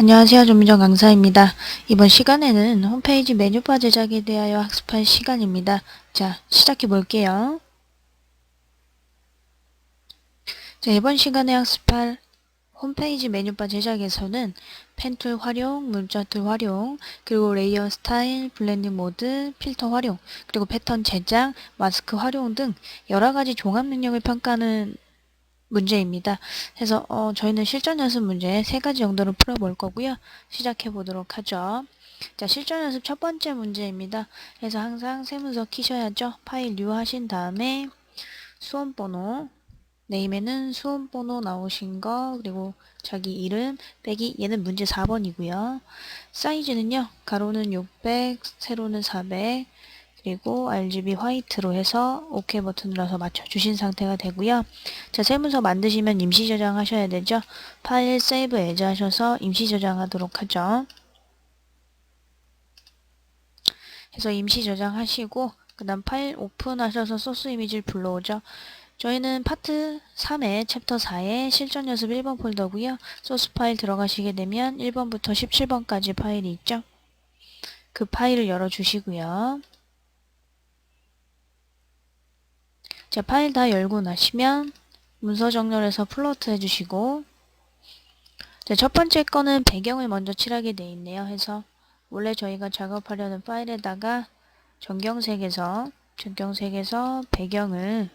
안녕하세요. 조민정 강사입니다. 이번 시간에는 홈페이지 메뉴바 제작에 대하여 학습할 시간입니다. 자, 시작해 볼게요. 자, 이번 시간에 학습할 홈페이지 메뉴바 제작에서는 펜툴 활용, 문자툴 활용, 그리고 레이어 스타일, 블렌딩 모드, 필터 활용, 그리고 패턴 제작, 마스크 활용 등 여러가지 종합 능력을 평가하는 문제입니다. 그래서 저희는 실전 연습 문제 3가지 정도를 풀어볼 거고요. 시작해 보도록 하죠. 자, 실전 연습 첫 번째 문제입니다. 그래서 항상 세문서 키셔야죠. 파일 뉴 하신 다음에 수험번호, 네임에는 수험번호 나오신 거, 그리고 자기 이름 빼기, 얘는 문제 4번이고요. 사이즈는요, 가로는 600, 세로는 400, 그리고 RGB 화이트로 해서 OK 버튼 눌러서 맞춰주신 상태가 되고요. 자, 세문서 만드시면 임시 저장하셔야 되죠. 파일 세이브 에즈 하셔서 임시 저장하도록 하죠. 그래서 임시 저장하시고 그 다음 파일 오픈하셔서 소스 이미지를 불러오죠. 저희는 파트 3의 챕터 4의 실전 연습 1번 폴더고요. 소스 파일 들어가시게 되면 1번부터 17번까지 파일이 있죠. 그 파일을 열어주시고요. 자, 파일 다 열고 나시면 문서 정렬해서 플로트 해주시고, 자, 첫 번째 거는 배경을 먼저 칠하게 돼 있네요. 해서 원래 저희가 작업하려는 파일에다가 전경색에서 배경을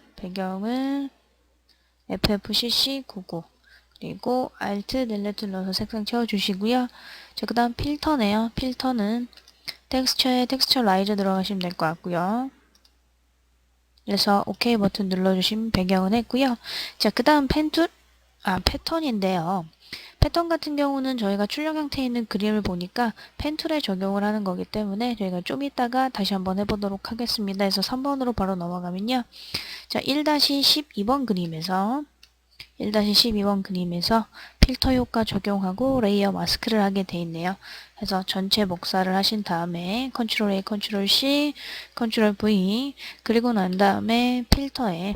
FFCC99 그리고 Alt 델레트 눌러서 색상 채워주시고요. 자, 그 다음 필터네요. 필터는 텍스처에 텍스처 라이저 들어가시면 될 것 같고요. 그래서 OK 버튼 눌러주시면 배경은 했고요. 자, 그 다음 패턴인데요. 패턴 같은 경우는 저희가 출력 형태에 있는 그림을 보니까 펜툴에 적용을 하는 거기 때문에 저희가 좀 이따가 다시 한번 해보도록 하겠습니다. 그래서 3번으로 바로 넘어가면요. 자, 1-12번 그림에서 필터 효과 적용하고 레이어 마스크를 하게 돼 있네요. 그래서 전체 복사를 하신 다음에 컨트롤 A, 컨트롤 C, 컨트롤 V 그리고 난 다음에 필터에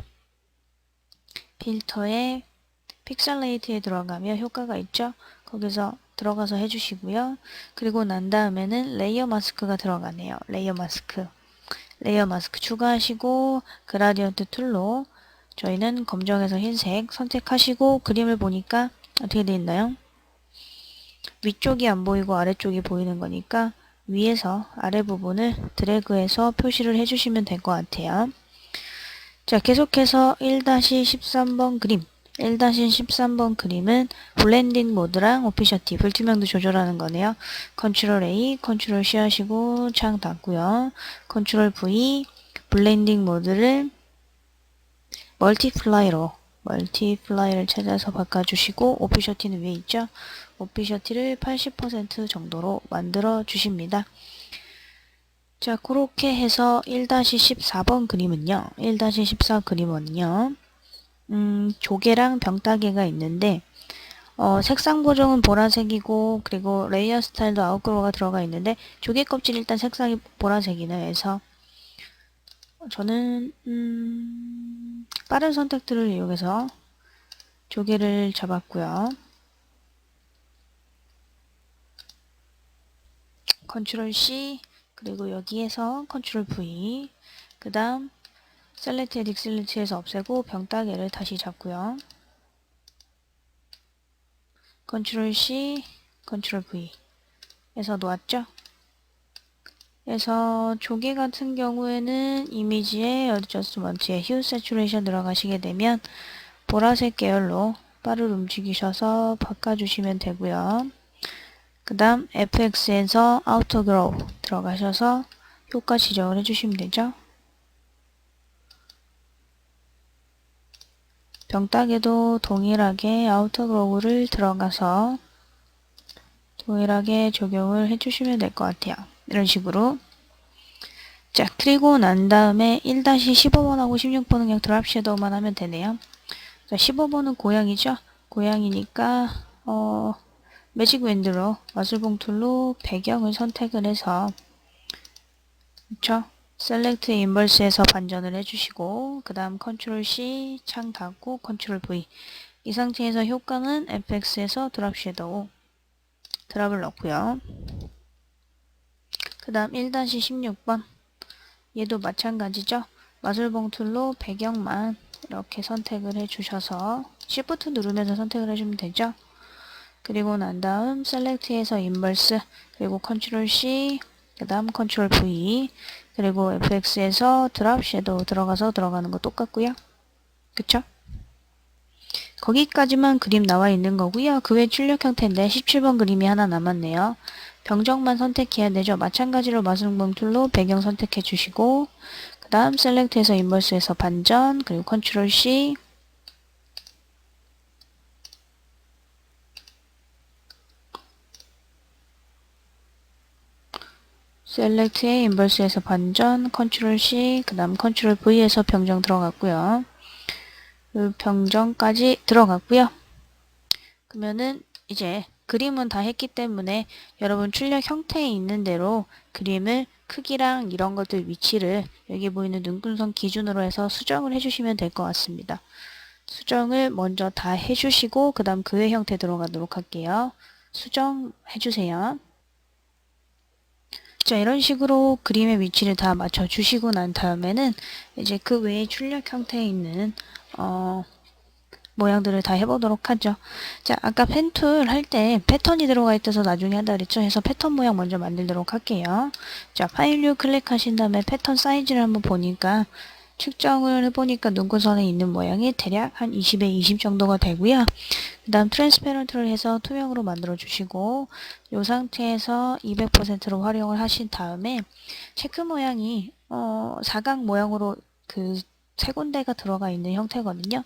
픽셀레이트에 들어가면 효과가 있죠. 거기서 들어가서 해주시고요. 그리고 난 다음에는 레이어 마스크가 들어가네요. 레이어 마스크 추가하시고 그라디언트 툴로 저희는 검정에서 흰색 선택하시고 그림을 보니까 어떻게 되어 있나요? 위쪽이 안 보이고 아래쪽이 보이는 거니까 위에서 아래 부분을 드래그해서 표시를 해주시면 될 것 같아요. 자, 계속해서 1-13번 그림 1-13번 그림은 블렌딩 모드랑 오피셔티, 불투명도 조절하는 거네요. 컨트롤 A, 컨트롤 C 하시고 창 닫고요. 컨트롤 V, 블렌딩 모드를 멀티플라이를 찾아서 바꿔주시고 오피셔티는 위에 있죠. 오피셔티를 80% 정도로 만들어 주십니다. 자, 그렇게 해서 1-14번 그림은요. 조개랑 병따개가 있는데 색상 보정은 보라색이고 그리고 레이어 스타일도 아웃그로우가 들어가 있는데 조개 껍질 일단 색상이 보라색이네요. 그래서 저는 빠른 선택들을 이용해서 조개를 잡았고요. 컨트롤 C 그리고 여기에서 컨트롤 V 그 다음 셀렉트 딕셀렉트에서 없애고 병따개를 다시 잡고요. 컨트롤 C 컨트롤 V 해서 놓았죠. 그래서 조개 같은 경우에는 이미지에 어드저스먼트에 휴 세츄레이션 들어가시게 되면 보라색 계열로 바를 움직이셔서 바꿔주시면 되고요. 그 다음 FX에서 아우터 그로우 들어가셔서 효과 지정을 해주시면 되죠. 병따개도 동일하게 아우터 그로우를 들어가서 동일하게 적용을 해주시면 될 것 같아요. 이런 식으로. 자, 그리고 난 다음에 1-15번하고 16번은 그냥 드랍 섀도우만 하면 되네요. 자, 15번은 고양이죠? 고양이니까, 매직 윈드로, 마술봉 툴로 배경을 선택을 해서, 그쵸? 셀렉트 인버스에서 반전을 해주시고, 그 다음 컨트롤 C, 창 닫고, 컨트롤 V. 이 상태에서 효과는 FX에서 드랍 섀도우. 드랍을 넣고요. 그 다음 1-16번 얘도 마찬가지죠. 마술봉 툴로 배경만 이렇게 선택을 해주셔서 Shift 누르면서 선택을 해주면 되죠. 그리고 난 다음 셀렉트에서 인버스, 그리고 컨트롤 C, 그 다음 컨트롤 V, 그리고 FX에서 드랍 섀도우 들어가는 거 똑같고요. 그쵸? 거기까지만 그림 나와 있는 거고요. 그 외 출력 형태인데 17번 그림이 하나 남았네요. 병정만 선택해야 되죠. 마찬가지로 마술봉 툴로 배경 선택해 주시고 그 다음 셀렉트에서 인버스에서 반전, 그리고 컨트롤 C, 셀렉트에 인버스에서 반전, 컨트롤 C, 그 다음 컨트롤 V에서 병정 들어갔고요. 그 병정까지 들어갔고요. 그러면은 이제 그림은 다 했기 때문에 여러분 출력 형태에 있는 대로 그림을 크기랑 이런 것들 위치를 여기 보이는 눈금선 기준으로 해서 수정을 해주시면 될 것 같습니다. 수정을 먼저 다 해주시고 그 다음 그 외 형태 들어가도록 할게요. 수정해주세요. 자, 이런 식으로 그림의 위치를 다 맞춰주시고 난 다음에는 이제 그 외에 출력 형태에 있는 모양들을 다 해보도록 하죠. 자, 아까 펜툴 할 때 패턴이 들어가 있어서 나중에 한다 그랬죠. 해서 패턴 모양 먼저 만들도록 할게요. 자, 파일 류 클릭하신 다음에 패턴 사이즈를 한번 보니까 측정을 해보니까 눈구선에 있는 모양이 대략 한 20에 20 정도가 되고요. 그 다음 트랜스페런트를 해서 투명으로 만들어 주시고 이 상태에서 200%로 활용을 하신 다음에 체크 모양이 사각 모양으로 그 세 군데가 들어가 있는 형태거든요.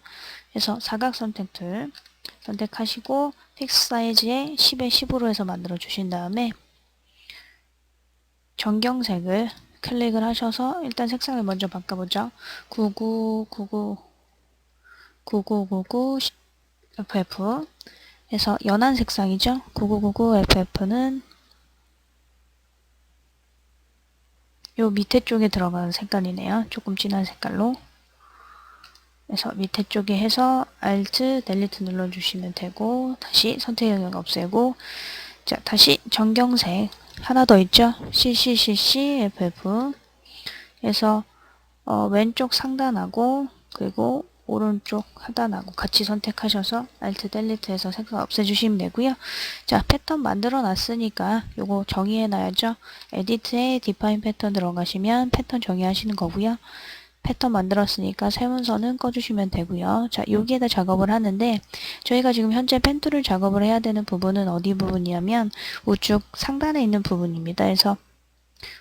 그래서 사각 선택 툴 선택하시고 픽스 사이즈에 10에 10으로 해서 만들어 주신 다음에 전경색을 클릭을 하셔서 일단 색상을 먼저 바꿔보죠. 9999 FF 해서 연한 색상이죠. 9999 FF는 요 밑에 쪽에 들어가는 색깔이네요. 조금 진한 색깔로. 그래서 밑에 쪽에 해서 Alt, Delete 눌러주시면 되고 다시 선택 영역 없애고 자 다시 전경색 하나 더 있죠. CCCC FF 해서 왼쪽 상단하고 그리고 오른쪽 하단하고 같이 선택하셔서 Alt Delete 해서 색깔 없애주시면 되고요. 자, 패턴 만들어 놨으니까 요거 정의해 놔야죠. 에디트에 Define 패턴 들어가시면 패턴 정의하시는 거고요. 패턴 만들었으니까 세운선은 꺼주시면 되고요. 자, 여기에다 작업을 하는데 저희가 지금 현재 펜툴을 작업을 해야 되는 부분은 어디 부분이냐면 우측 상단에 있는 부분입니다. 그래서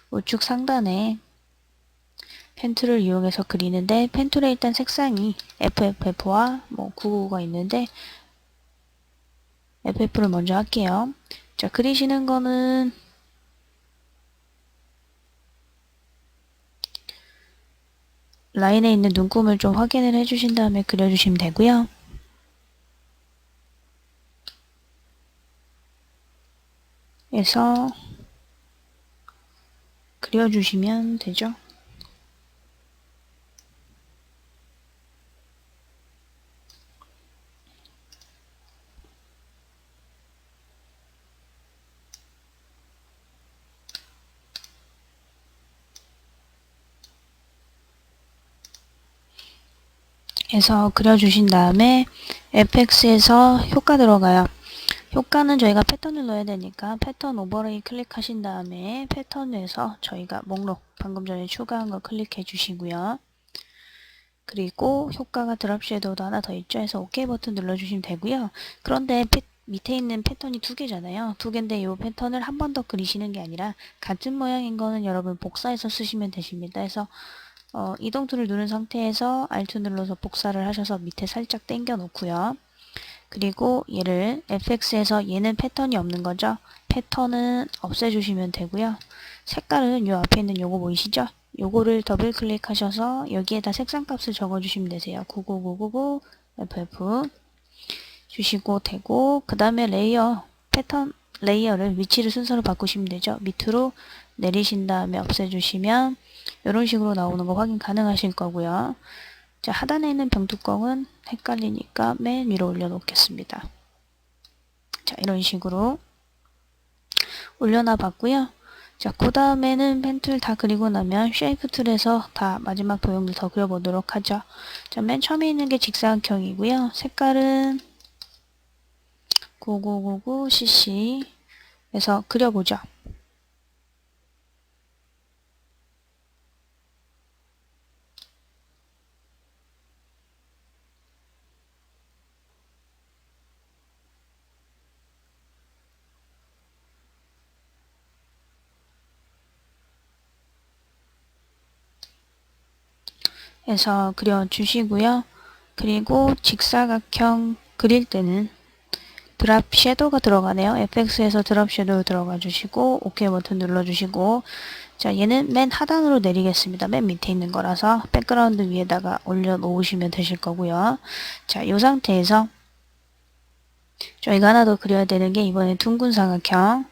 우측 상단에 펜툴을 이용해서 그리는데 펜툴에 일단 색상이 FFF와 뭐 999가 있는데 FF를 먼저 할게요. 자, 그리시는 거는 라인에 있는 눈금을 좀 확인을 해주신 다음에 그려주시면 되고요. 그래서 그려주시면 되죠. 해서 그려주신 다음에 FX에서 효과 들어가요. 효과는 저희가 패턴을 넣어야 되니까 패턴 오버레이 클릭하신 다음에 패턴에서 저희가 목록 방금 전에 추가한 거 클릭해 주시고요. 그리고 효과가 드랍 섀도우도 하나 더 있죠. 해서 OK 버튼 눌러주시면 되고요. 그런데 밑에 있는 패턴이 두 개잖아요. 두 개인데 이 패턴을 한 번 더 그리시는 게 아니라 같은 모양인 거는 여러분 복사해서 쓰시면 되십니다. 해서 이동 툴을 누른 상태에서 Alt 눌러서 복사를 하셔서 밑에 살짝 당겨 놓고요. 그리고 얘를 FX에서 얘는 패턴이 없는 거죠. 패턴은 없애주시면 되고요. 색깔은 요 앞에 있는 요거 보이시죠? 요거를 더블 클릭하셔서 여기에다 색상 값을 적어주시면 되세요. 99999 FF 주시고 되고 그 다음에 레이어 패턴 레이어를 위치를 순서로 바꾸시면 되죠. 밑으로 내리신 다음에 없애주시면 이런 식으로 나오는 거 확인 가능하실 거고요. 자, 하단에 있는 병뚜껑은 헷갈리니까 맨 위로 올려놓겠습니다. 자, 이런 식으로 올려놔 봤고요. 자, 그 다음에는 펜툴 다 그리고 나면 쉐이프 툴에서 다 마지막 도형들 더 그려보도록 하죠. 자, 맨 처음에 있는 게 직사각형이고요. 색깔은 9999cc 에서 그려보죠. 해서 그려주시고요. 그리고 직사각형 그릴 때는 드랍 섀도우가 들어가네요. FX에서 드랍 섀도우 들어가 주시고 OK 버튼 눌러주시고, 자, 얘는 맨 하단으로 내리겠습니다. 맨 밑에 있는 거라서 백그라운드 위에다가 올려 놓으시면 되실 거고요. 자, 이 상태에서 저희가 하나 더 그려야 되는 게 이번에 둥근 사각형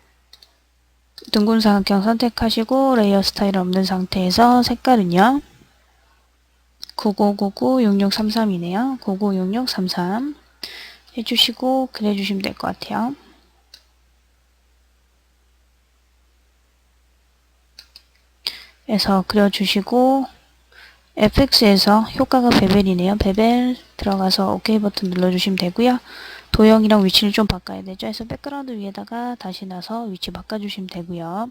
선택하시고 레이어 스타일 없는 상태에서 색깔은요 99996633이네요. 996633 해주시고 그려주시면 될 것 같아요. 그래서 그려주시고 FX에서 효과가 베벨이네요. 베벨 들어가서 OK 버튼 눌러주시면 되고요. 도형이랑 위치를 좀 바꿔야 되죠. 그래서 백그라운드 위에다가 다시 놔서 위치 바꿔주시면 되고요.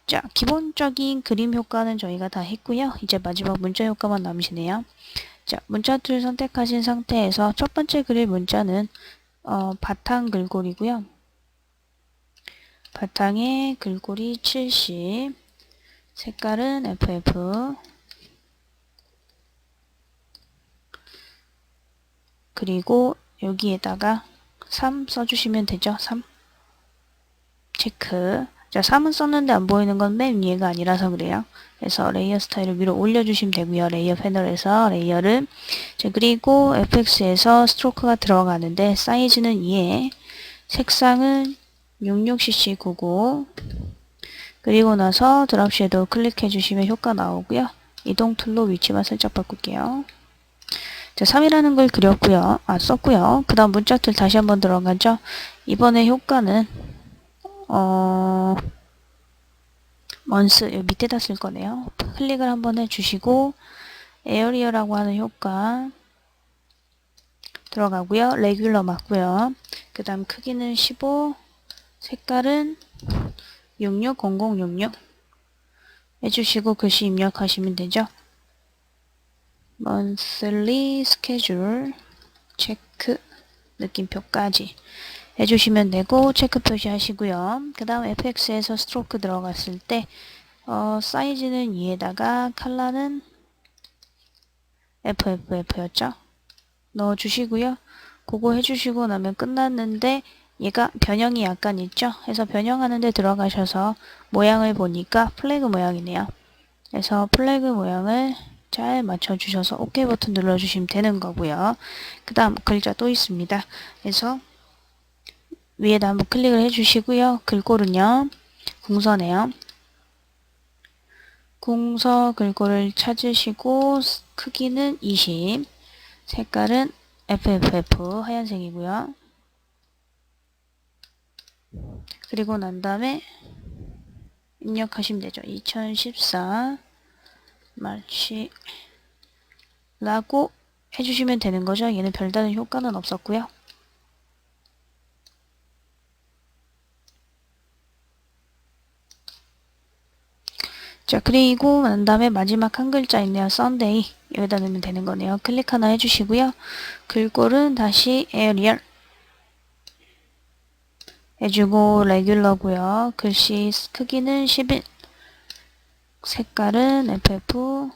자, 기본적인 그림 효과는 저희가 다 했고요. 이제 마지막 문자 효과만 남으시네요. 자, 문자 툴 선택하신 상태에서 첫 번째 그릴 문자는 바탕 글꼴이고요. 바탕에 글꼴이 70, 색깔은 FF, 그리고 여기에다가 3 써주시면 되죠. 3 체크. 자, 3은 썼는데 안 보이는 건 맨 위에가 아니라서 그래요. 그래서 레이어 스타일을 위로 올려주시면 되고요. 레이어 패널에서 레이어를. 자, 그리고 FX에서 스트로크가 들어가는데 사이즈는 2에 색상은 66cc99. 그리고 나서 드랍 섀도우 클릭해 주시면 효과 나오고요. 이동 툴로 위치만 살짝 바꿀게요. 자, 3이라는 걸 그렸고요. 썼고요. 그 다음 문자 툴 다시 한번 들어가죠. 이번에 효과는 먼스 여기 밑에다 쓸 거네요. 클릭을 한번 해주시고 에어리어라고 하는 효과 들어가고요. 레귤러 맞고요. 그 다음 크기는 15, 색깔은 660066 해주시고 글씨 입력하시면 되죠. monthly schedule 체크 느낌표까지 해주시면 되고 체크 표시하시고요. 그 다음 FX에서 스트로크 들어갔을 때 사이즈는 2에다가 컬러는 FFF였죠. 넣어주시고요. 그거 해주시고 나면 끝났는데 얘가 변형이 약간 있죠. 그래서 변형하는데 들어가셔서 모양을 보니까 플래그 모양이네요. 그래서 플래그 모양을 잘 맞춰주셔서 OK 버튼 눌러주시면 되는 거고요. 그 다음 글자 또 있습니다. 그래서 위에다 한번 클릭을 해주시고요. 글꼴은요. 궁서네요. 궁서 글꼴을 찾으시고 크기는 20, 색깔은 FFF 하얀색이고요. 그리고 난 다음에 입력하시면 되죠. 2014 마치 라고 해주시면 되는 거죠. 얘는 별다른 효과는 없었고요. 자, 그리고 난 다음에 마지막 한 글자 있네요. Sunday. 여기다 넣으면 되는 거네요. 클릭 하나 해주시고요. 글꼴은 다시 에어리얼 해주고 레귤러고요. 글씨 크기는 11, 색깔은 FF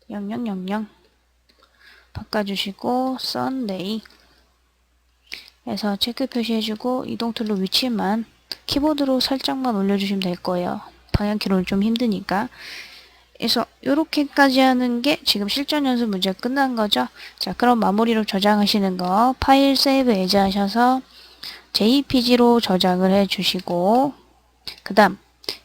0000 바꿔주시고 Sunday 해서 체크 표시해주고 이동 툴로 위치만 키보드로 살짝만 올려주시면 될 거예요. 방향키로는 좀 힘드니까. 그래서 이렇게까지 하는 게 지금 실전 연습 문제 끝난 거죠. 자, 그럼 마무리로 저장하시는 거 파일 세이브 에즈 하셔서 JPG로 저장을 해주시고 그 다음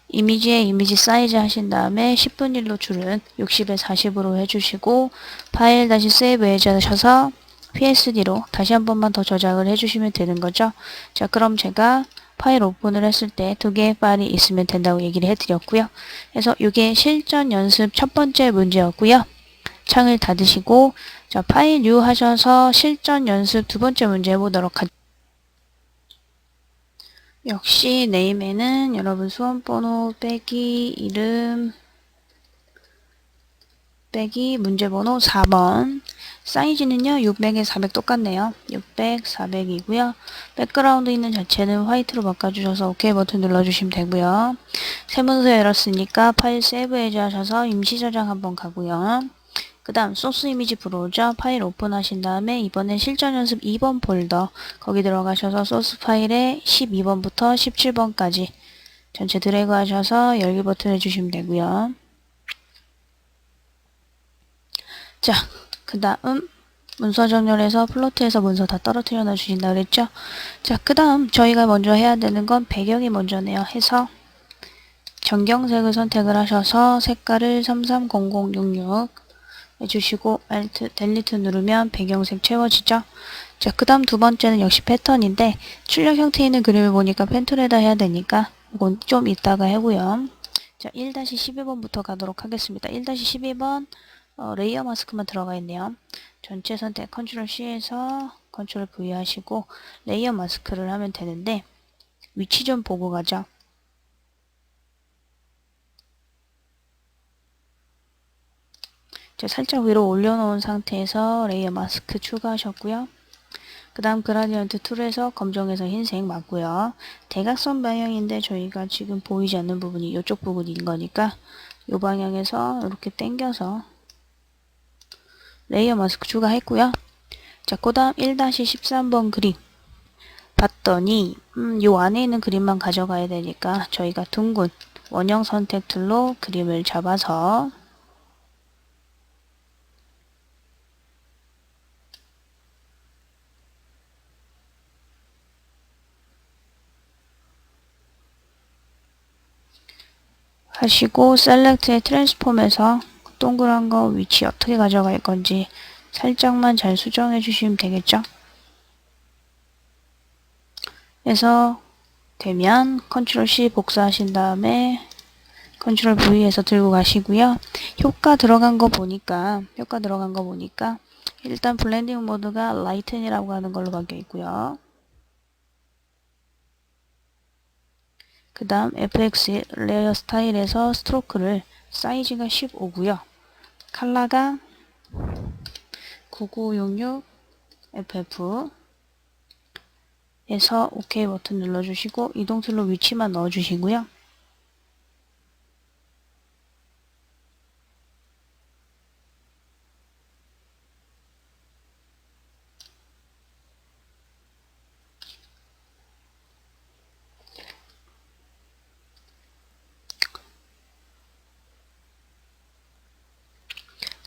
이미지에 이미지 사이즈 하신 다음에 10분의 1로 줄은 60에 40으로 해주시고 파일 다시 세이브 에즈 하셔서 PSD로 다시 한 번만 더 저장을 해주시면 되는 거죠. 자, 그럼 제가 파일 오픈을 했을 때 두 개의 파일이 있으면 된다고 얘기를 해드렸고요. 그래서 이게 실전 연습 첫 번째 문제였고요. 창을 닫으시고 자, 파일 뉴 하셔서 실전 연습 두 번째 문제 해보도록 하죠. 역시 네임에는 여러분 수험번호 빼기 이름 빼기 문제번호 4번 사이즈는요 600에 400 똑같네요. 600, 400이고요. 백그라운드 있는 자체는 화이트로 바꿔주셔서 OK 버튼 눌러주시면 되고요. 새 문서 열었으니까 파일 세이브 해제 하셔서 임시 저장 한번 가고요. 그 다음 소스 이미지 브로우저 파일 오픈하신 다음에 이번엔 실전 연습 2번 폴더 거기 들어가셔서 소스 파일에 12번부터 17번까지 전체 드래그 하셔서 열기 버튼 해주시면 되고요. 자, 그 다음 문서 정렬해서 플로트해서 문서 다 떨어뜨려 놔주신다 그랬죠? 자, 그 다음 저희가 먼저 해야 되는 건 배경이 먼저네요. 해서 정경색을 선택을 하셔서 색깔을 330066 해주시고 Alt, 델리트 누르면 배경색 채워지죠? 자, 그 다음 두 번째는 역시 패턴인데 출력 형태 있는 그림을 보니까 펜툴에다 해야 되니까 이건 좀 이따가 하고요. 자, 1-12번부터 가도록 하겠습니다. 1-12번 레이어 마스크만 들어가 있네요. 전체 선택 컨트롤 C에서 컨트롤 V 하시고 레이어 마스크를 하면 되는데 위치 좀 보고 가죠. 살짝 위로 올려놓은 상태에서 레이어 마스크 추가하셨고요. 그 다음 그라디언트 툴에서 검정에서 흰색 맞고요. 대각선 방향인데 저희가 지금 보이지 않는 부분이 이쪽 부분인 거니까 이 방향에서 이렇게 당겨서 레이어 마스크 추가했고요. 자, 그 다음 1-13번 그림 봤더니 요 안에 있는 그림만 가져가야 되니까 저희가 둥근 원형 선택 툴로 그림을 잡아서 하시고 셀렉트의 트랜스폼에서 동그란 거 위치 어떻게 가져갈 건지 살짝만 잘 수정해 주시면 되겠죠. 그래서 되면 컨트롤 C 복사하신 다음에 컨트롤 V에서 들고 가시고요. 효과 들어간 거 보니까 일단 블렌딩 모드가 라이튼이라고 하는 걸로 바뀌어 있고요. 그 다음 FX 레이어 스타일에서 스트로크를 사이즈가 15고요. 컬러가 9966 FF 에서 OK 버튼 눌러주시고 이동 툴로 위치만 넣어주시고요.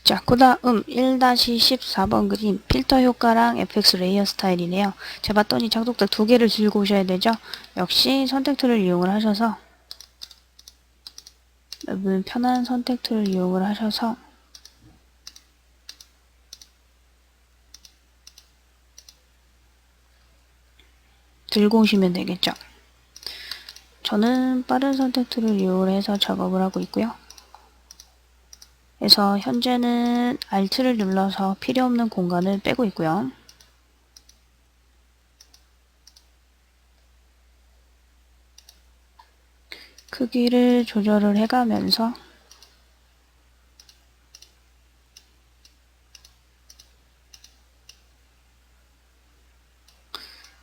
자, 그 다음 1-14번 그림 필터 효과랑 FX 레이어 스타일이네요. 제가 봤더니 장독대 두 개를 들고 오셔야 되죠. 역시 선택 툴을 이용을 하셔서 편한 선택 툴을 이용을 하셔서 들고 오시면 되겠죠. 저는 빠른 선택 툴을 이용을 해서 작업을 하고 있고요. 그래서 현재는 Alt를 눌러서 필요 없는 공간을 빼고 있고요. 크기를 조절을 해가면서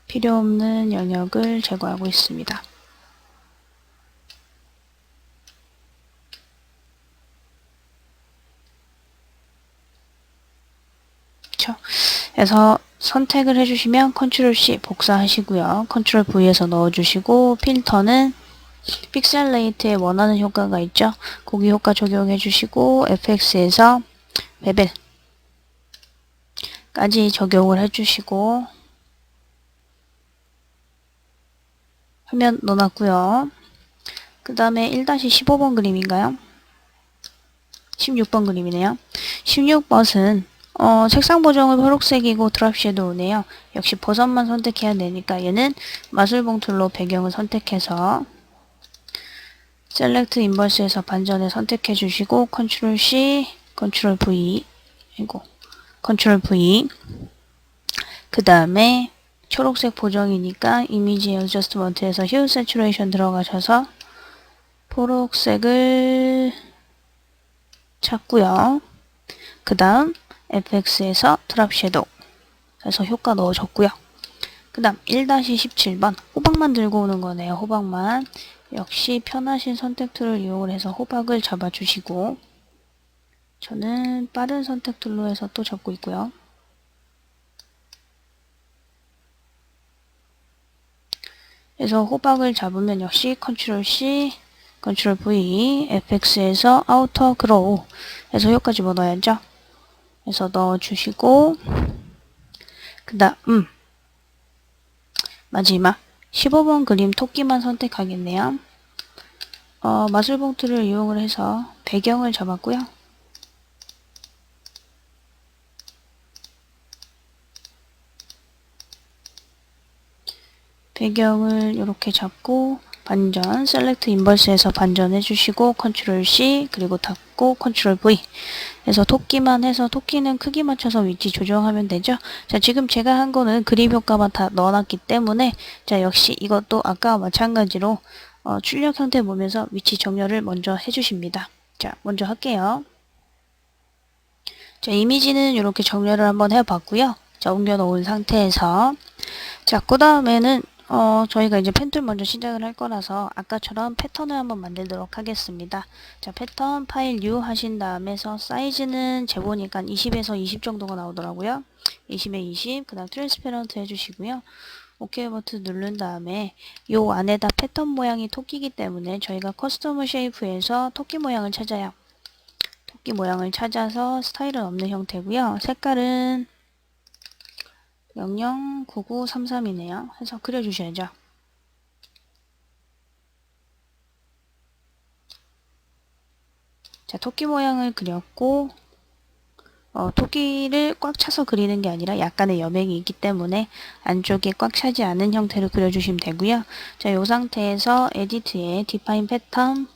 필요 없는 영역을 제거하고 있습니다. 그래서 선택을 해주시면 컨트롤 C 복사하시고요. 컨트롤 V에서 넣어주시고 필터는 픽셀 레이트에 원하는 효과가 있죠. 거기 효과 적용해 주시고 FX에서 베벨까지 적용을 해주시고 화면 넣어놨고요. 그 다음에 1-15번 그림인가요? 16번 그림이네요. 16번은 색상 보정은 초록색이고 드랍 섀도우네요. 역시 버섯만 선택해야 되니까 얘는 마술봉 툴로 배경을 선택해서 셀렉트 인버스에서 반전을 선택해 주시고 컨트롤 C, 컨트롤 V, 이고 컨트롤 V. 그 다음에 초록색 보정이니까 이미지 어저스트먼트에서 휴 세츄레이션 들어가셔서 초록색을 찾고요. 그 다음 FX에서 드랍 섀도우 해서 효과 넣어줬고요. 그 다음 1-17번 호박만 들고 오는 거네요. 호박만. 역시 편하신 선택 툴을 이용을 해서 호박을 잡아주시고 저는 빠른 선택 툴로 해서 또 잡고 있고요. 그래서 호박을 잡으면 역시 컨트롤 C, 컨트롤 V, FX에서 아우터 그로우 해서 효과 집어넣어야죠. 그래서 넣어주시고 그 다음 마지막 15번 그림 토끼만 선택하겠네요. 마술 툴을 이용을 해서 배경을 잡았고요. 배경을 이렇게 잡고 반전, 셀렉트 인버스에서 반전 해주시고 컨트롤 C 그리고 닫고 컨트롤 V 해서 토끼만 해서 토끼는 크기 맞춰서 위치 조정하면 되죠. 자, 지금 제가 한 거는 그림 효과만 다 넣어놨기 때문에 자, 역시 이것도 아까와 마찬가지로 출력 형태 보면서 위치 정렬을 먼저 해주십니다. 자, 먼저 할게요. 자, 이미지는 이렇게 정렬을 한번 해봤고요. 자, 옮겨놓은 상태에서 자, 그 다음에는 저희가 이제 펜툴 먼저 시작을 할 거라서 아까처럼 패턴을 한번 만들도록 하겠습니다. 자, 패턴 파일 뉴 하신 다음에서 사이즈는 재보니까 20에서 20 정도가 나오더라고요. 20에 20, 그 다음 트랜스페런트 해주시고요. OK 버튼 누른 다음에 요 안에다 패턴 모양이 토끼이기 때문에 저희가 커스텀 쉐이프에서 토끼 모양을 찾아요. 토끼 모양을 찾아서 스타일은 없는 형태고요. 색깔은 009933이네요. 해서 그려주셔야죠. 자, 토끼 모양을 그렸고 토끼를 꽉 차서 그리는 게 아니라 약간의 여백이 있기 때문에 안쪽에 꽉 차지 않은 형태로 그려주시면 되고요. 자, 이 상태에서 에디트에 디파인 패턴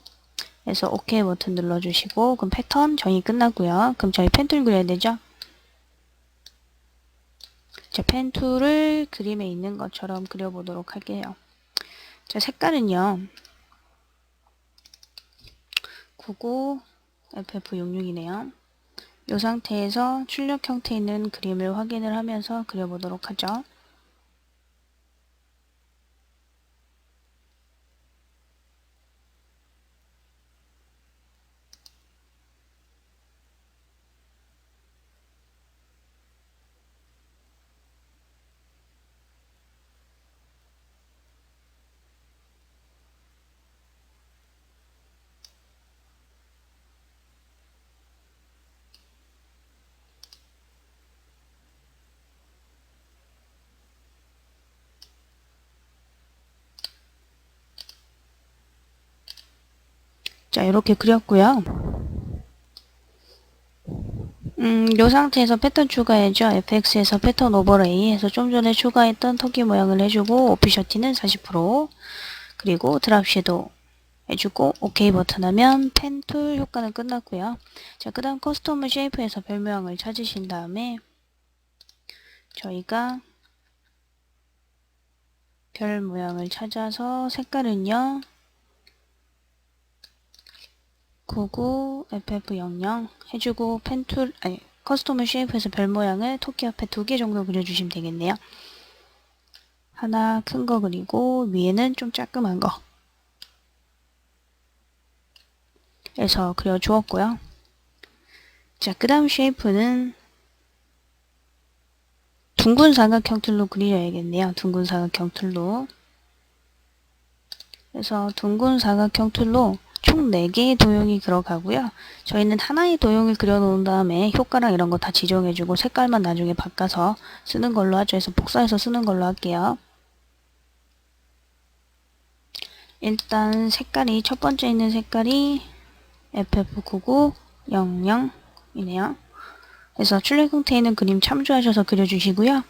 에서 OK 버튼 눌러주시고 그럼 패턴 정의 끝났고요. 그럼 저희 펜툴 그려야 되죠. 자, 펜툴을 그림에 있는 것처럼 그려보도록 할게요. 자, 색깔은요. 99 FF66이네요. 이 상태에서 출력 형태 있는 그림을 확인을 하면서 그려보도록 하죠. 자, 이렇게 그렸고요. 이 상태에서 패턴 추가해줘. FX에서 패턴 오버레이 해서 좀 전에 추가했던 토끼 모양을 해주고 오피셔티는 40% 그리고 드랍 섀도우 해주고 OK 버튼 하면 펜툴 효과는 끝났고요. 자, 그 다음 커스텀 쉐이프에서 별 모양을 찾으신 다음에 저희가 별 모양을 찾아서 색깔은요 99FF00 해주고 펜툴 아니 커스텀 쉐이프에서 별 모양을 토끼 앞에 2개 정도 그려주시면 되겠네요. 하나 큰 거 그리고 위에는 좀 조그만 거 해서 그려주었고요. 자, 그 다음 쉐이프는 둥근 사각형 툴로 그려야겠네요. 둥근 사각형 툴로. 그래서 둥근 사각형 툴로 총 4개의 도형이 들어가고요. 저희는 하나의 도형을 그려놓은 다음에 효과랑 이런 거 다 지정해주고 색깔만 나중에 바꿔서 쓰는 걸로 하죠. 그래서 복사해서 쓰는 걸로 할게요. 일단 색깔이 첫 번째 있는 색깔이 FF9900이네요. 그래서 출력 형태에 있는 그림 참조하셔서 그려주시고요.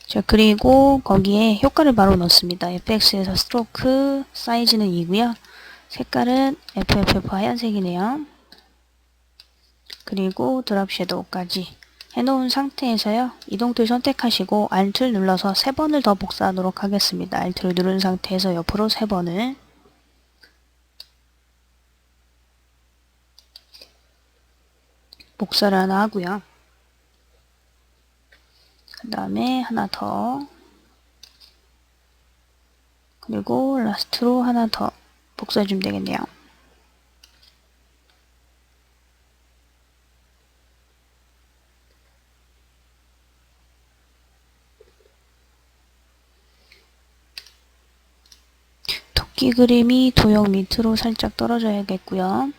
자, 그리고 거기에 효과를 바로 넣습니다. FX에서 스트로크, 사이즈는 2고요. 색깔은 FFF 하얀색이네요. 그리고 드랍 섀도우까지 해놓은 상태에서요. 이동툴 선택하시고 Alt 눌러서 3번을 더 복사하도록 하겠습니다. Alt를 누른 상태에서 옆으로 3번을 복사를 하나 하고요. 그 다음에 하나 더, 그리고 라스트로 하나 더 복사해주면 되겠네요. 토끼 그림이 도형 밑으로 살짝 떨어져야겠고요.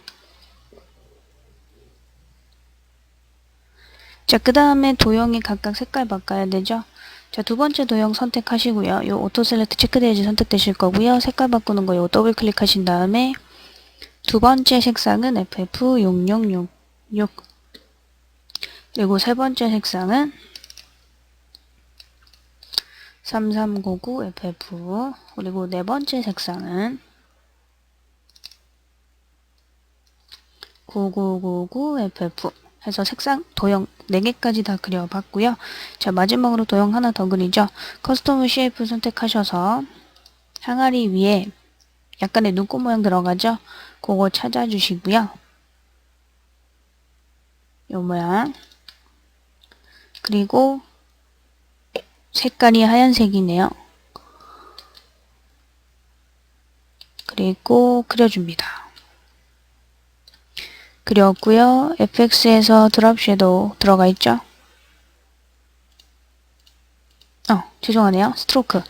자, 그 다음에 도형이 각각 색깔 바꿔야 되죠. 자, 두 번째 도형 선택하시고요. 요 오토 셀렉트 체크돼야지 선택되실 거고요. 색깔 바꾸는 거 요 더블 클릭하신 다음에 두 번째 색상은 FF6666 그리고 세 번째 색상은 3399FF 그리고 네 번째 색상은 9999FF 해서 색상 도형 4개까지 다 그려봤고요. 자, 마지막으로 도형 하나 더 그리죠. 커스텀 쉐이프 선택하셔서 항아리 위에 약간의 눈꽃 모양 들어가죠. 그거 찾아주시고요. 요 모양 그리고 색깔이 하얀색이네요. 그리고 그려줍니다. 그렸고요. FX에서 드랍 섀도우 들어가 있죠. 죄송하네요. 스트로크.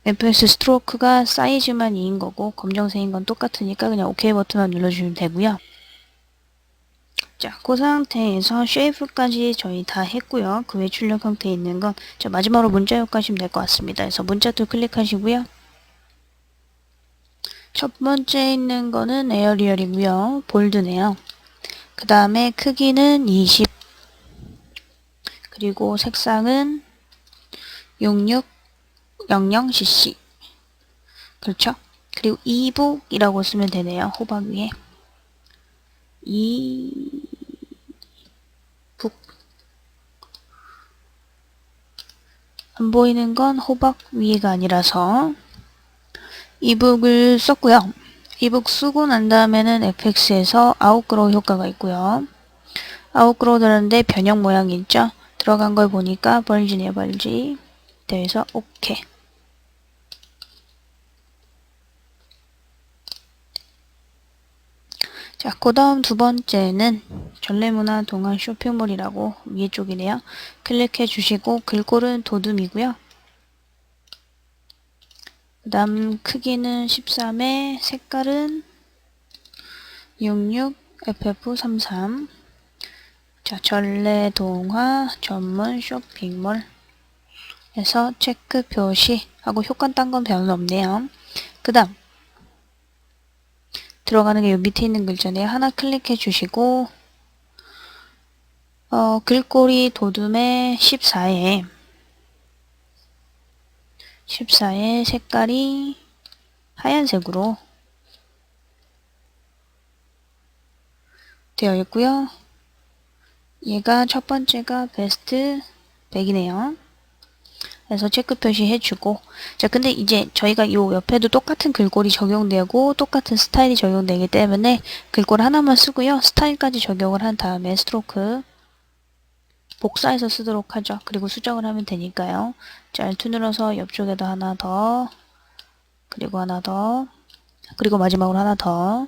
FX 스트로크가 사이즈만 2인 거고 검정색인 건 똑같으니까 그냥 OK 버튼만 눌러주시면 되고요. 자, 그 상태에서 쉐이프까지 저희 다 했고요. 그 외 출력 형태에 있는 건 자, 마지막으로 문자 효과 하시면 될 것 같습니다. 그래서 문자 툴 클릭하시고요. 첫 번째 있는 거는 에어리얼이고요. 볼드네요. 그 다음에 크기는 20 그리고 색상은 6600cc 그렇죠? 그리고 이북이라고 쓰면 되네요. 호박 위에 이북 안 보이는 건 호박 위에가 아니라서 이북을 썼고요. 이북 쓰고 난 다음에는 FX에서 아웃그로우 효과가 있고요. 아웃그로우 들었는데 변형 모양이 있죠? 들어간 걸 보니까 벌지네요, 벌지. 그래서 OK. 자, 그 다음 두 번째는 전래문화 동안 쇼핑몰이라고 위에 쪽이네요. 클릭해 주시고 글꼴은 도둠이고요. 그 다음 크기는 13에 색깔은 66FF33 자, 전래동화 전문 쇼핑몰 에서 체크 표시하고 효과 딴 건 별로 없네요. 그 다음 들어가는 게 요 밑에 있는 글자네요. 하나 클릭해 주시고 글꼴이 도둠의 14에 색깔이 하얀색으로 되어 있고요. 얘가 첫 번째가 베스트 100이네요. 그래서 체크 표시 해주고 자, 근데 이제 저희가 요 옆에도 똑같은 글꼴이 적용되고 똑같은 스타일이 적용되기 때문에 글꼴 하나만 쓰고요. 스타일까지 적용을 한 다음에 스트로크 복사해서 쓰도록 하죠. 그리고 수정을 하면 되니까요. 자, Alt 눌러서 옆쪽에도 하나 더 그리고 하나 더 그리고 마지막으로 하나 더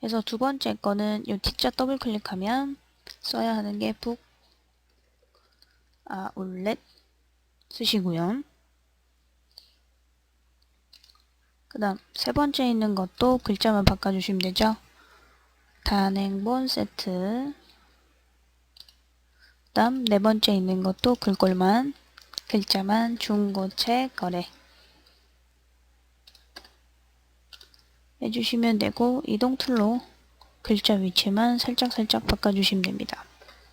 해서 두 번째 거는 요 T자 더블 클릭하면 써야 하는 게 울렛 쓰시고요. 그 다음 세 번째 있는 것도 글자만 바꿔주시면 되죠. 단행본 세트 그 다음 네 번째 있는 것도 글자만 중고책 거래 해주시면 되고, 이동 툴로 글자 위치만 살짝살짝 바꿔주시면 됩니다.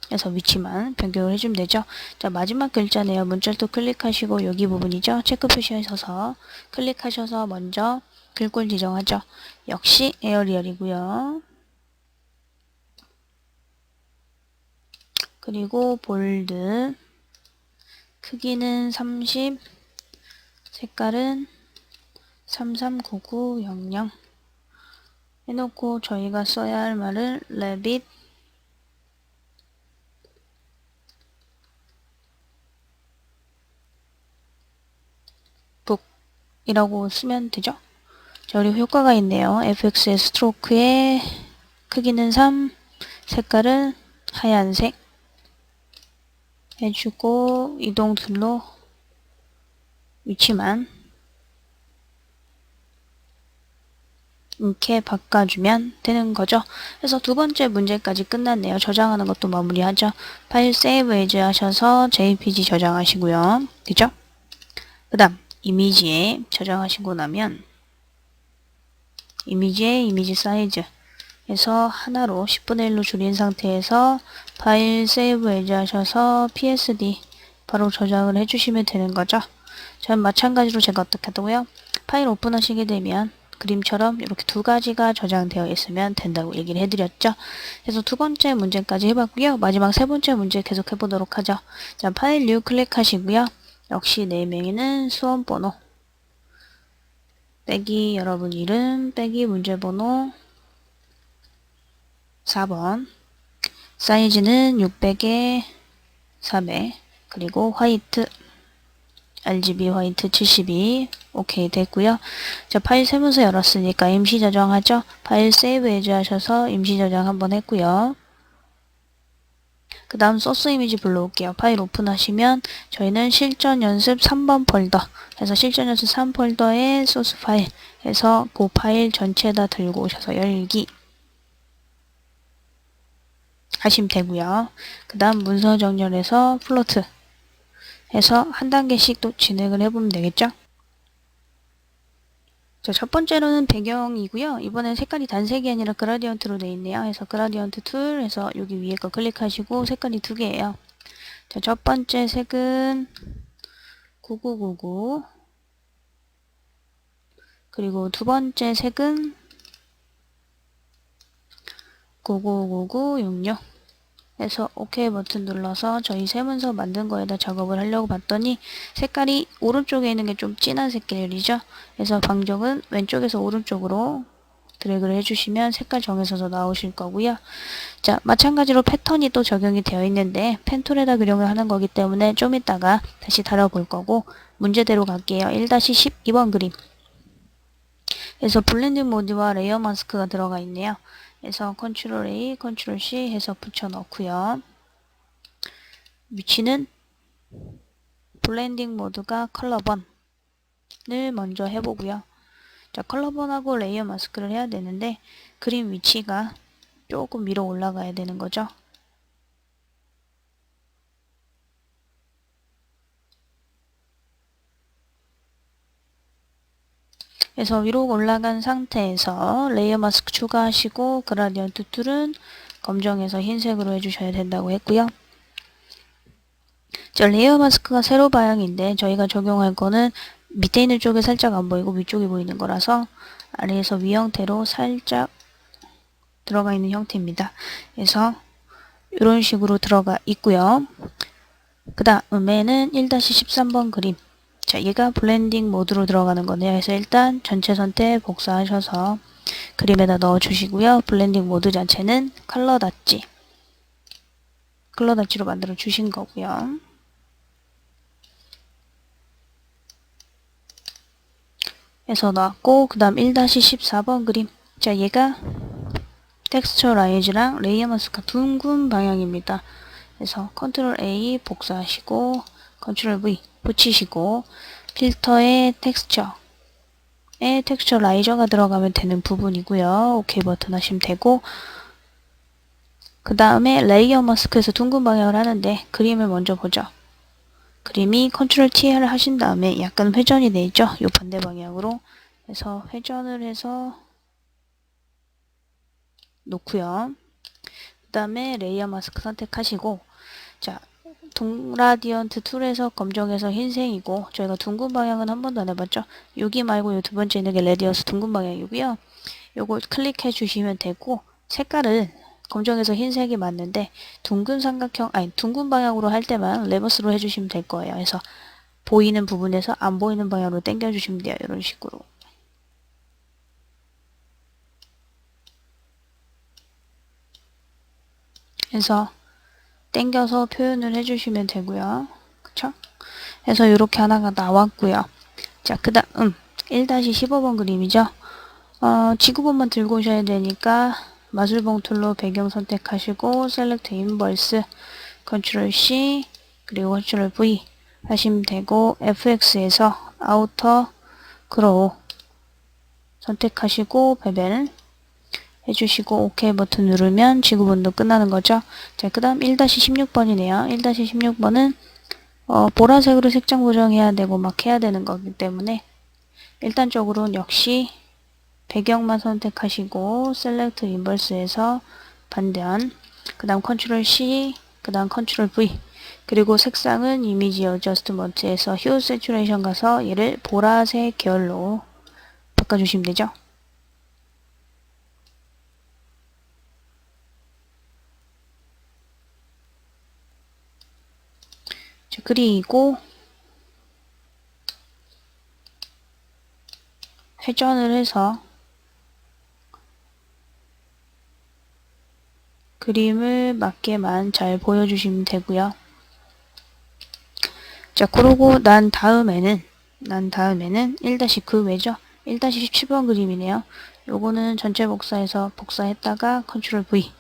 그래서 위치만 변경을 해주면 되죠. 자, 마지막 글자네요. 문자도 클릭하시고 여기 부분이죠. 체크 표시하셔서 클릭하셔서 먼저 글꼴 지정하죠. 역시 에어리얼이고요. 그리고 볼드 크기는 30, 색깔은 339900 해놓고 저희가 써야 할 말은 rabbit book 이라고 쓰면 되죠. 자, 그리고 효과가 있네요. fx의 스트로크의 크기는 3, 색깔은 하얀색 해주고 이동 툴로 위치만 이렇게 바꿔주면 되는 거죠. 그래서 두 번째 문제까지 끝났네요. 저장하는 것도 마무리하죠. 파일 세이브 에즈 하셔서 JPG 저장하시고요. 그죠? 그 다음 이미지에 저장하시고 나면 이미지의 이미지 사이즈 에서 하나로 10분의 1로 줄인 상태에서 파일 세이브 에즈 하셔서 PSD 바로 저장을 해주시면 되는 거죠. 전 마찬가지로 제가 어떻게 하고요. 파일 오픈하시게 되면 그림처럼 이렇게 두 가지가 저장되어 있으면 된다고 얘기를 해드렸죠. 그래서 두 번째 문제까지 해봤고요. 마지막 세 번째 문제 계속 해보도록 하죠. 자, 파일 뉴 클릭하시고요. 역시 네이밍에는 수험번호 빼기 여러분 이름 빼기 문제번호 4번 사이즈는 600에 300 그리고 화이트 RGB 화이트 72 오케이 됐고요. 자, 파일 세면서 열었으니까 임시 저장하죠. 파일 세이브 에즈 하셔서 임시 저장 한번 했고요. 그 다음 소스 이미지 불러올게요. 파일 오픈하시면 저희는 실전 연습 3번 폴더 해서 실전 연습 3 폴더에 소스 파일 해서 그 파일 전체에다 들고 오셔서 열기 하시면 되고요. 그 다음 문서 정렬해서 플로트 해서 한 단계씩 또 진행을 해보면 되겠죠. 자, 첫 번째로는 배경이고요. 이번엔 색깔이 단색이 아니라 그라디언트로 되어 있네요. 그래서 그라디언트 툴 해서 여기 위에 거 클릭하시고 색깔이 두 개예요. 자, 첫 번째 색은 9999 그리고 두 번째 색은 999966 해서 OK 버튼 눌러서 저희 세문서 만든 거에다 작업을 하려고 봤더니 색깔이 오른쪽에 있는 게 좀 진한 색 계열이죠. 그래서 방정은 왼쪽에서 오른쪽으로 드래그를 해주시면 색깔 정해서 나오실 거고요. 자, 마찬가지로 패턴이 또 적용이 되어 있는데 펜툴에다 그림을 하는 거기 때문에 좀 이따가 다시 다뤄볼 거고 문제대로 갈게요. 1-12번 그림 그래서 블렌딩 모드와 레이어 마스크가 들어가 있네요. 그래서 컨트롤 A, 컨트롤 C 해서 붙여 넣고요. 위치는 블렌딩 모드가 컬러번을 먼저 해보고요. 자, 컬러번하고 레이어 마스크를 해야 되는데 그림 위치가 조금 위로 올라가야 되는 거죠. 그래서 위로 올라간 상태에서 레이어 마스크 추가하시고 그라디언트 툴은 검정에서 흰색으로 해주셔야 된다고 했고요. 저 레이어 마스크가 세로 방향인데 저희가 적용할 거는 밑에 있는 쪽에 살짝 안 보이고 위쪽에 보이는 거라서 아래에서 위 형태로 살짝 들어가 있는 형태입니다. 그래서 이런 식으로 들어가 있고요. 그 다음에는 1-13번 그림. 자, 얘가 블렌딩 모드로 들어가는 거네요. 그래서 일단 전체 선택 복사하셔서 그림에다 넣어 주시고요. 블렌딩 모드 자체는 컬러 다치로 만들어 주신 거고요. 해서 나왔고 그 다음 1-14번 그림. 자, 얘가 텍스처 라이즈랑 레이어 마스크가 둥근 방향입니다. 그래서 컨트롤 A 복사하시고 컨트롤 V 붙이시고 필터에 텍스처에 텍스처 라이저가 들어가면 되는 부분이고요. OK 버튼 하시면 되고 그 다음에 레이어 마스크에서 둥근 방향을 하는데 그림을 먼저 보죠. 그림이 컨트롤 T를 하신 다음에 약간 회전이 되어 있죠. 이 반대 방향으로. 그래서 회전을 해서 놓고요. 그 다음에 레이어 마스크 선택하시고, 자, 동라디언트 툴에서 검정에서 흰색이고, 저희가 둥근 방향은 한 번도 안 해봤죠? 여기 말고 요 두 번째 있는 게 레디어스 둥근 방향이고요. 요거 클릭해 주시면 되고, 색깔을 검정에서 흰색이 맞는데 둥근 삼각형, 아니 둥근 방향으로 할 때만 레버스로 해주시면 될 거예요. 그래서 보이는 부분에서 안 보이는 방향으로 당겨 주시면 돼요. 이런 식으로. 그래서 당겨서 표현을 해주시면 되고요. 그쵸? 그래서 이렇게 하나가 나왔고요. 자, 그 다음 1-15번 그림이죠. 지구본만 들고 오셔야 되니까 마술봉 툴로 배경 선택하시고 셀렉트 인버스 컨트롤 C 그리고 컨트롤 V 하시면 되고 FX에서 아우터 그로우 선택하시고 베벨 해주시고 OK 버튼 누르면 지구본도 끝나는 거죠. 자, 그 다음 1-16번이네요. 1-16번은 보라색으로 색장 보정해야 되고 막 해야 되는 거기 때문에 일단적으로는 역시 배경만 선택하시고 셀렉트 인버스에서 반대한 그 다음 컨트롤 C 그 다음 컨트롤 V 그리고 색상은 이미지 어저스트먼트에서 휴 세츄레이션 가서 얘를 보라색 계열로 바꿔주시면 되죠. 자, 그리고 회전을 해서 그림을 맞게만 잘 보여주시면 되고요. 자, 그러고 난 다음에는 1-9 외죠? 1-17번 그림이네요. 요거는 전체 복사했다가 컨트롤 V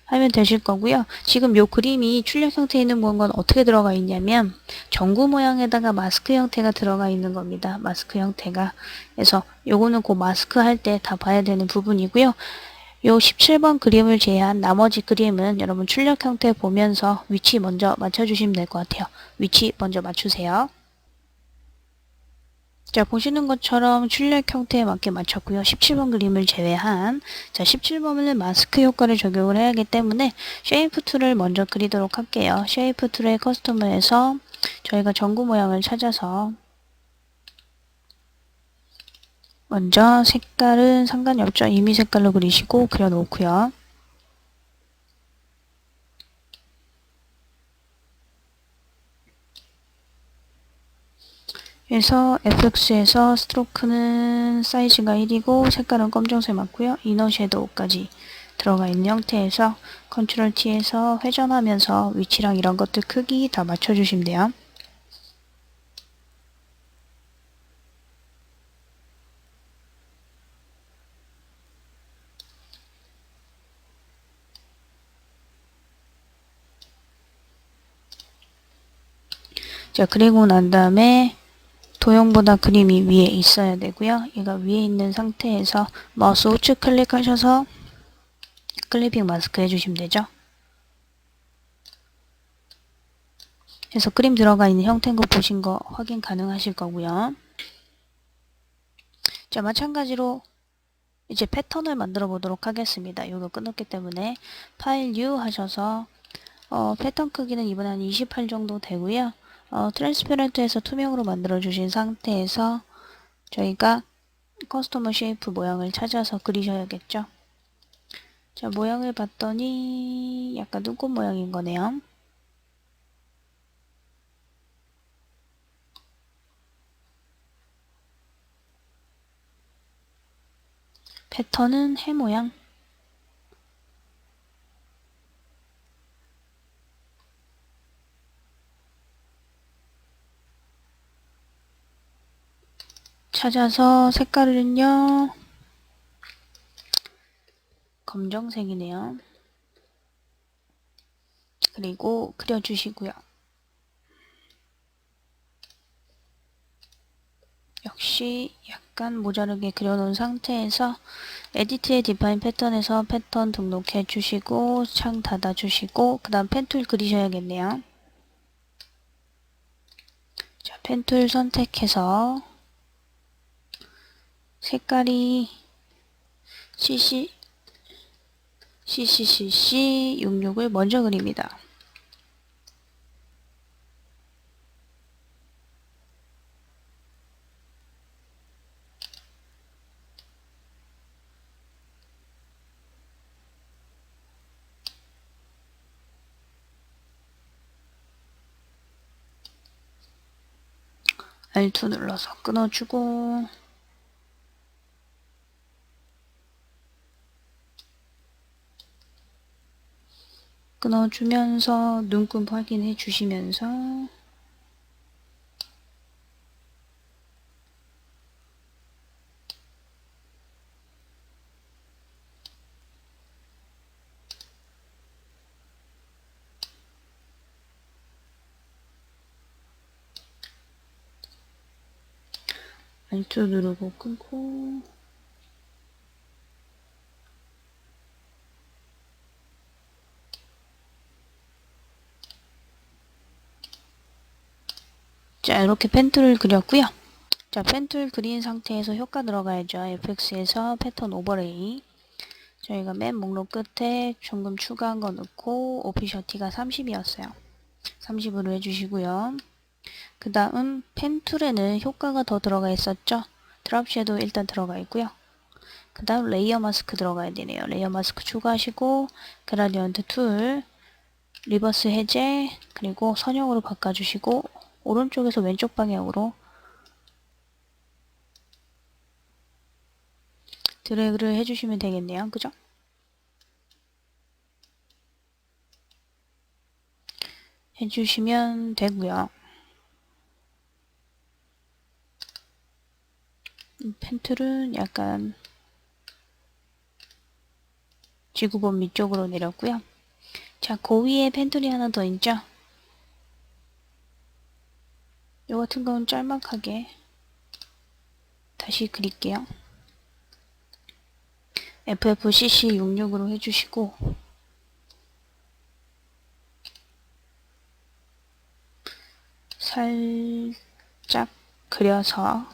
하면 되실 거고요. 지금 요 그림이 출력 형태에 있는 건 어떻게 들어가 있냐면 전구 모양에다가 마스크 형태가 들어가 있는 겁니다. 마스크 형태가. 그래서 요거는 그 마스크 할 때 다 봐야 되는 부분이고요. 요 17번 그림을 제외한 나머지 그림은 여러분 출력 형태 보면서 위치 먼저 맞춰주시면 될 것 같아요. 위치 먼저 맞추세요. 자, 보시는 것처럼 출력 형태에 맞게 맞췄고요. 17번 그림을 제외한 자 17번은 마스크 효과를 적용을 해야 하기 때문에 쉐이프 툴을 먼저 그리도록 할게요. 쉐이프 툴의 커스텀에서 저희가 전구 모양을 찾아서 먼저 색깔은 상관이 없죠. 이미 색깔로 그리시고 그려놓고요. 그래서 FX에서 스트로크는 사이즈가 1이고 색깔은 검정색 맞고요. 이너 섀도우까지 들어가 있는 형태에서 컨트롤 T에서 회전하면서 위치랑 이런 것들 크기 다 맞춰주시면 돼요. 자, 그리고 난 다음에 도형보다 그림이 위에 있어야 되고요. 얘가 위에 있는 상태에서 마우스 우측 클릭하셔서 클리핑 마스크 해주시면 되죠. 그래서 그림 들어가 있는 형태인 거 보신 거 확인 가능하실 거고요. 자, 마찬가지로 이제 패턴을 만들어 보도록 하겠습니다. 이거 끊었기 때문에 파일 뉴 하셔서 패턴 크기는 이번에 한 28 정도 되고요. 트랜스페런트에서 투명으로 만들어 주신 상태에서 저희가 커스터머 쉐이프 모양을 찾아서 그리셔야겠죠. 자, 모양을 봤더니 약간 눈꽃 모양인 거네요. 패턴은 해 모양. 찾아서 색깔은요. 검정색이네요. 그리고 그려주시고요. 역시 약간 모자르게 그려놓은 상태에서 에디트의 디파인 패턴에서 패턴 등록해 주시고 창 닫아 주시고 그 다음 펜툴 그리셔야겠네요. 자, 펜툴 선택해서 색깔이 CC CCCC66을 먼저 그립니다. Alt 눌러서 끊어주고 끊어주면서 눈금 확인해 주시면서 Alt 누르고 끊고 자, 이렇게 펜툴을 그렸고요. 자, 펜툴 그린 상태에서 효과 들어가야죠. FX에서 패턴 오버레이. 저희가 맨 목록 끝에 중금 추가한 거 넣고 오피셔티가 30이었어요. 30으로 해주시고요. 그 다음 펜툴에는 효과가 더 들어가 있었죠. 드랍 섀도우 일단 들어가 있고요. 그 다음 레이어 마스크 들어가야 되네요. 레이어 마스크 추가하시고 그라디언트 툴, 리버스 해제, 그리고 선형으로 바꿔주시고 오른쪽에서 왼쪽 방향으로 드래그를 해주시면 되겠네요. 그죠? 해주시면 되고요. 펜툴은 약간 지구본 밑쪽으로 내렸고요. 자, 그 위에 펜툴이 하나 더 있죠? 요 같은 건 짤막하게 다시 그릴게요. FFCC66으로 해주시고 살짝 그려서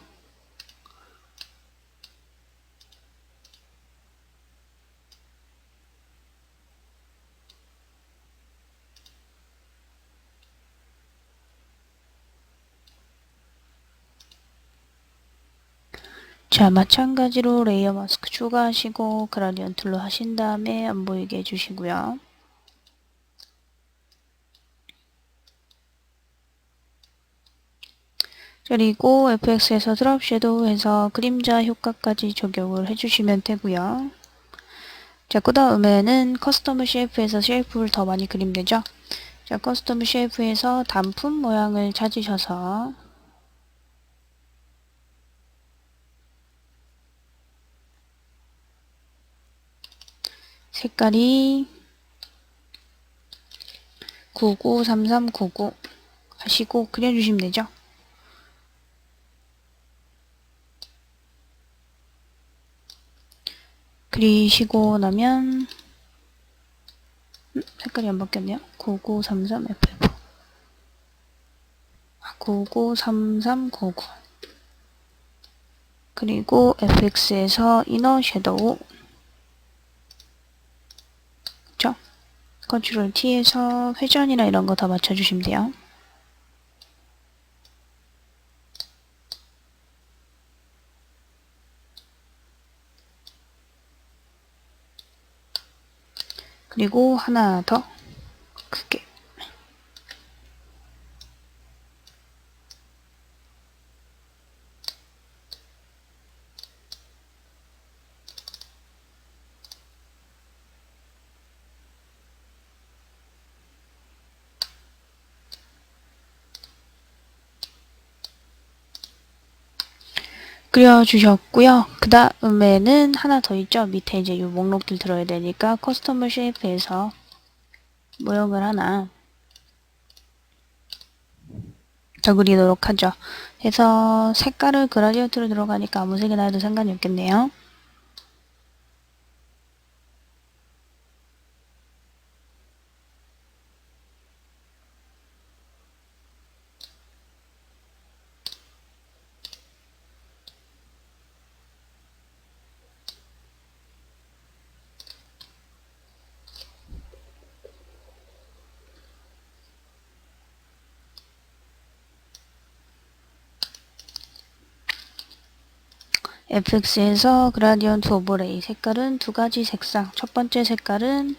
자, 마찬가지로 레이어 마스크 추가하시고 그라디언트로 하신 다음에 안 보이게 해주시고요. 그리고 FX에서 드롭 섀도우 해서 그림자 효과까지 적용을 해주시면 되고요. 자, 그 다음에는 커스텀 쉐이프에서 쉐이프를 더 많이 그리면 되죠. 자, 커스텀 쉐이프에서 단품 모양을 찾으셔서 색깔이 993399 하시고 그려주시면 되죠. 그리시고 나면 색깔이 안 바뀌었네요. 9933FF 993399 그리고 FX에서 이너 섀도우 그쵸? 컨트롤 T에서 회전이나 이런 거 다 맞춰주시면 돼요. 그리고 하나 더 크게 그려주셨고요. 그 다음에는 하나 더 있죠. 밑에 이제 이 목록들 들어야 되니까 커스텀 쉐이프에서 모형을 하나 더 그리도록 하죠. 그래서 색깔을 그라디언트로 들어가니까 아무 색이나 해도 상관이 없겠네요. fx에서 그라디언트 오버레이 색깔은 두 가지 색상. 첫 번째 색깔은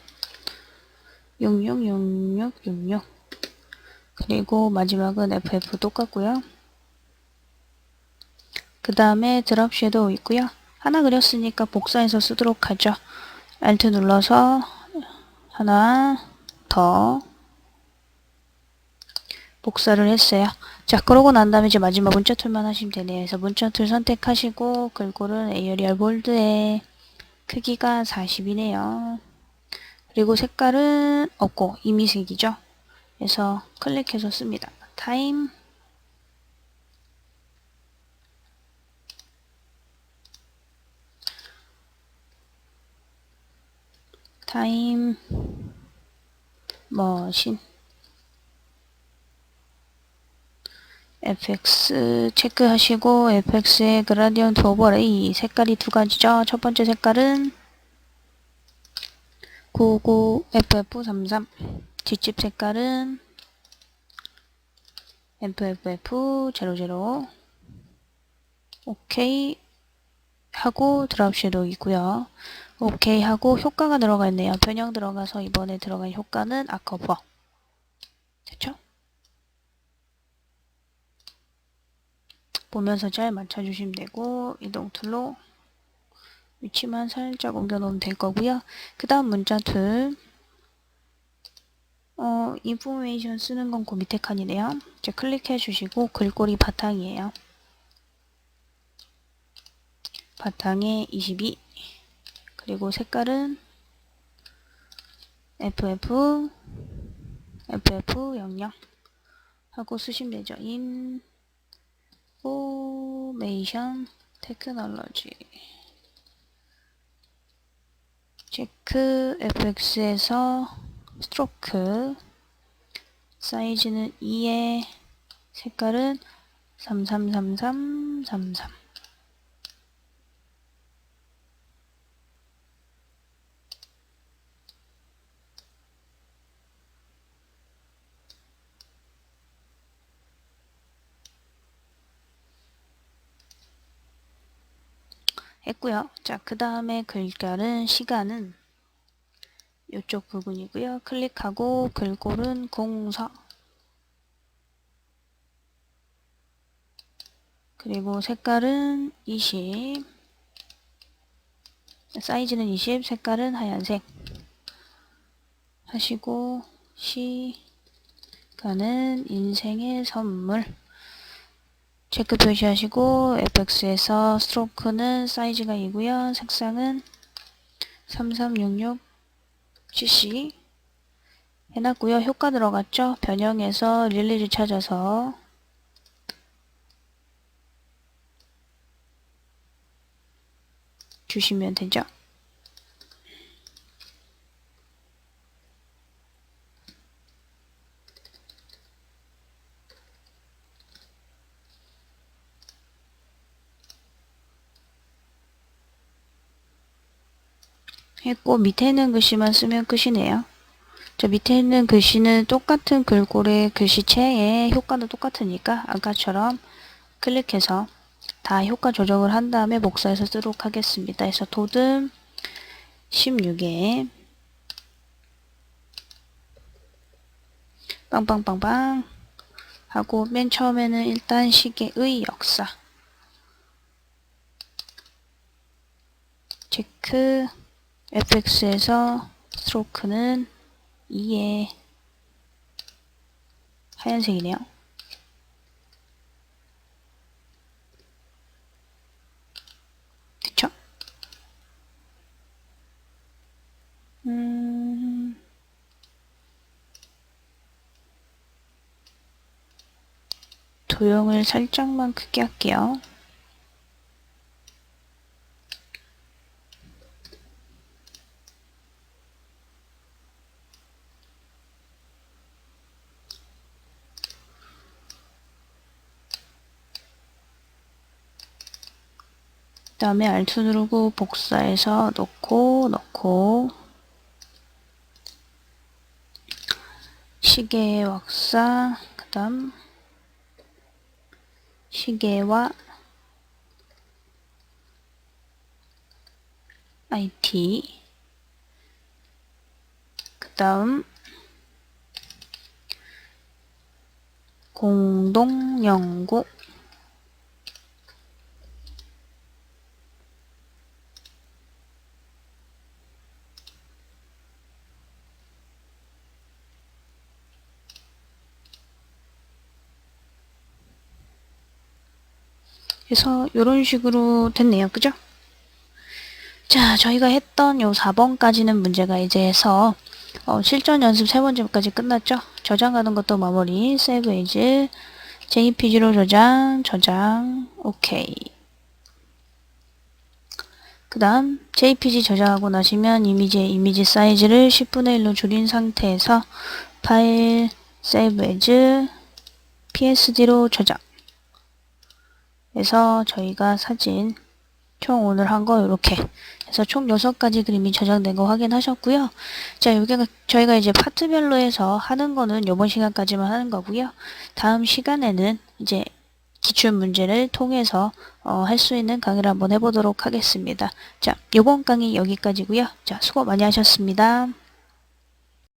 666666 그리고 마지막은 ff 똑같고요. 그 다음에 드랍 섀도우 있고요. 하나 그렸으니까 복사해서 쓰도록 하죠. Alt 눌러서 하나 더 복사를 했어요. 자, 그러고 난 다음에 이제 마지막 문자 툴만 하시면 되네요. 그래서 문자 툴 선택하시고 글꼴은 에어리얼 볼드에 크기가 40이네요. 그리고 색깔은 없고 이미색이죠. 그래서 클릭해서 씁니다. 타임 머신 fx 체크하시고 fx의 그라디언트 오버레이 색깔이 두 가지죠. 첫 번째 색깔은 99FF33 뒷집 색깔은 FFF00 오케이 하고 드랍 섀도우 있고요. 오케이 하고 효과가 들어가 있네요. 변형 들어가서 이번에 들어간 효과는 아커버 됐죠? 보면서 잘 맞춰주시면 되고 이동 툴로 위치만 살짝 옮겨 놓으면 될 거고요. 그 다음 문자 툴 인포메이션 쓰는 건 그 밑에 칸이네요. 이제 클릭해 주시고 글꼴이 바탕이에요. 바탕에 22 그리고 색깔은 FF 00 하고 쓰시면 되죠. 인포메이션 테크놀로지 체크 fx에서 스트로크 사이즈는 2에 색깔은 333333 했고요. 자, 그 다음에 글자는 시간은 이쪽 부분이고요. 클릭하고 글꼴은 04 그리고 색깔은 20 사이즈는 20 색깔은 하얀색 하시고 시간은 인생의 선물 체크 표시하시고 fx에서 스트로크는 사이즈가 2고요. 색상은 3366cc 해놨고요. 효과 들어갔죠. 변형해서 릴리즈 찾아서 주시면 되죠. 했고 밑에 있는 글씨만 쓰면 끝이네요. 저 밑에 있는 글씨는 똑같은 글꼴의 글씨체에 효과도 똑같으니까 아까처럼 클릭해서 다 효과 조정을 한 다음에 복사해서 쓰도록 하겠습니다. 그래서 도듬 16에 빵빵빵빵 하고 맨 처음에는 일단 시계의 역사 체크 fx에서 스트로크는 2에 하얀색이네요. 그쵸? 도형을 살짝만 크게 할게요. 그 다음에 Alt 누르고 복사해서 넣고 시계의 역사 그 다음 시계와 IT. 그 다음 공동연구. 그래서 이런 식으로 됐네요. 그죠? 자, 저희가 했던 요 4번까지는 문제가 이제 해서 실전 연습 3번째까지 끝났죠? 저장하는 것도 마무리, Save As, JPG로 저장, 오케이. 그 다음 JPG 저장하고 나시면 이미지 사이즈를 10분의 1로 줄인 상태에서 파일, Save As, PSD로 저장. 그래서 저희가 사진 총 오늘 한 거 이렇게 해서 총 6가지 그림이 저장된 거 확인하셨고요. 자, 여기가 저희가 이제 파트별로 해서 하는 거는 이번 시간까지만 하는 거고요. 다음 시간에는 이제 기출 문제를 통해서 할 수 있는 강의를 한번 해보도록 하겠습니다. 자, 이번 강의 여기까지고요. 자, 수고 많이 하셨습니다.